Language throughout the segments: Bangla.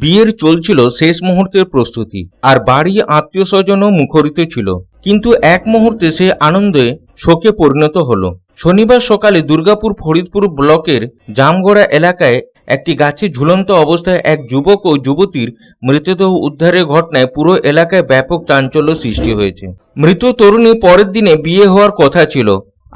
বিয়ের চলছিল শেষ মুহূর্তের প্রস্তুতি, আর বাড়ি আত্মীয় স্বজনও মুখরিত ছিল। কিন্তু এক মুহূর্তে সে আনন্দে শোকে পরিণত হলো। শনিবার সকালে দুর্গাপুর ফরিদপুর ব্লকের জামগড়া এলাকায় একটি গাছে ঝুলন্ত অবস্থায় এক যুবক ও যুবতীর মৃতদেহ উদ্ধারের ঘটনায় পুরো এলাকায় ব্যাপক চাঞ্চল্য সৃষ্টি হয়েছে। মৃত তরুণী পরের দিনে বিয়ে হওয়ার কথা ছিল,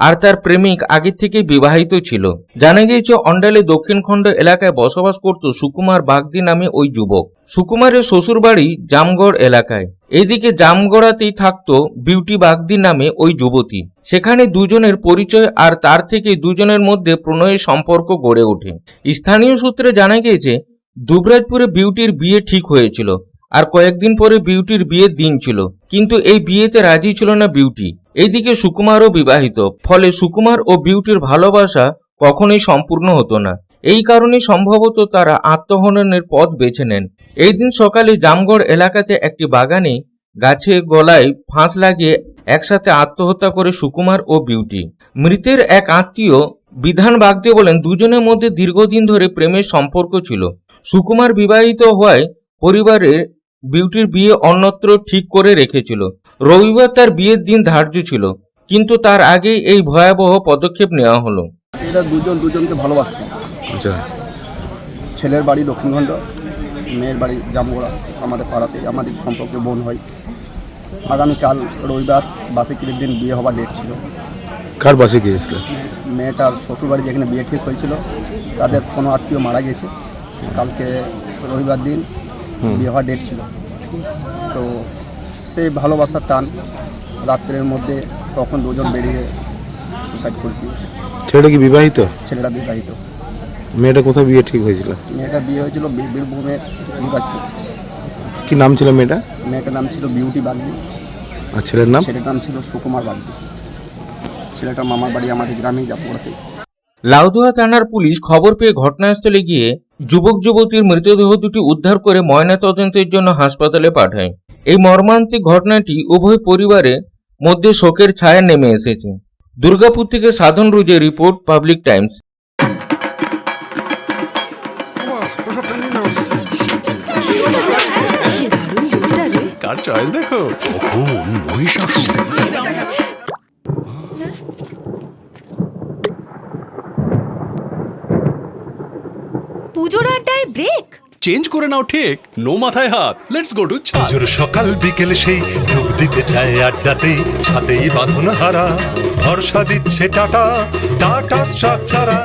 আর তার প্রেমিক আগে থেকে বিবাহিত ছিল। জানা গিয়েছে অন্ডালে দক্ষিণখণ্ড এলাকায় বসবাস করত সুকুমার বাগদি নামে ওই যুবক। সুকুমারের শ্বশুরবাড়ি জামগড় এলাকায়। এদিকে জামগড়াতেই থাকত বিউটি বাগদি নামে ওই যুবতী। সেখানে দুজনের পরিচয়, আর তার থেকে দুজনের মধ্যে প্রণয়ের সম্পর্ক গড়ে ওঠে। স্থানীয় সূত্রে জানা গিয়েছে দুবরাজপুরে বিউটির বিয়ে ঠিক হয়েছিল, আর কয়েকদিন পরে বিউটির বিয়ের দিন ছিল, কিন্তু এই বিয়েতে রাজি ছিল না বিউটি। এইদিকে সুকুমারও বিবাহিত, ফলে সুকুমার ও বিউটির ভালোবাসা কখনোই সম্পূর্ণ হতো না। এই কারণে সম্ভবত তারা আত্মহননের পথ বেছে নেন। এই দিন সকালে জামগড় এলাকাতে একটি বাগানে গাছে গলায় ফাঁস লাগিয়ে একসাথে আত্মহত্যা করে সুকুমার ও বিউটি। মৃতের এক আত্মীয় বিধান বাগদি বলেন, দুজনের মধ্যে দীর্ঘদিন ধরে প্রেমের সম্পর্ক ছিল। সুকুমার বিবাহিত হওয়ায় পরিবারের বিউটির বিয়ে অন্যত্র ঠিক করে রেখেছিল। রবিবার তার বিয়ের দিন ধার্য ছিল, কিন্তু তার আগে এই ভয়াবহ পদক্ষেপ নেওয়া হলো। এরা দুজনকে ভালোবাসত। আচ্ছা, ছেলের বাড়ি দক্ষিণখণ্ড, মেয়ের বাড়ি জামগড়া। আমাদের পাড়াতে আমাদের সম্পর্কে বোন হয়। আগামীকাল রবিবার বার্ষিকীর দিন বিয়ে হবার ডেট ছিল। কার বাসে গিয়েছিল? মেয়েটার শ্বশুরবাড়ি যেখানে বিয়ে ঠিক হয়েছিল, তাদের কোনো আত্মীয় মারা গেছে। কালকে রবিবার দিন বিয়ে হওয়ার ডেট ছিল। তো সেই ভালোবাসার টান রাত্রের মধ্যে তখন দুজন বেরিয়ে সুসাইড করে দিয়েছে। ছেলেটা কি বিবাহিত? ছেলেটা বিবাহিত। মেয়েটা কোথায় বিয়ে ঠিক হয়েছিল? মেয়েটার বিয়ে হয়েছিল বীরভূমের দুর্গাপুর। কি নাম ছিল মেয়েটা? মেয়েটার নাম ছিল বিউটি বাগদি। আর ছেলের নাম? ছেলেটার নাম ছিল সুকুমার বাগদি। ছেলেটার মামার বাড়ি আমাদের গ্রামেই জামগড়াতে। লাউদুয়া থানার পুলিশ খবর পেয়ে ঘটনাস্থলে গিয়ে যুবক যুবতীর মৃতদেহ দুটি উদ্ধার করে ময়নাতদন্তের জন্য হাসপাতালে পাঠায়। এই মর্মান্তিক ঘটনাটি উভয় পরিবারের মধ্যে শোকের ছায়া নেমে এসেছে। দুর্গাপুর থেকে সাধন রুজের রিপোর্ট, পাবলিক টাইমস। কার চয়েস দেখো, কখন মহিষাসুর। পুজোর আড্ডায় ব্রেক চেঞ্জ করে নাও ঠিক, নো মাথায় হাত। লেটস গো টু ছাদ। পুজোর সকাল বিকেল সেই ডুব দিতে চায় আড্ডাতেই, ছাদেই বাঁধন হারা ভরসা দিচ্ছে টাটা, টাটা স্ট্রাকচারা।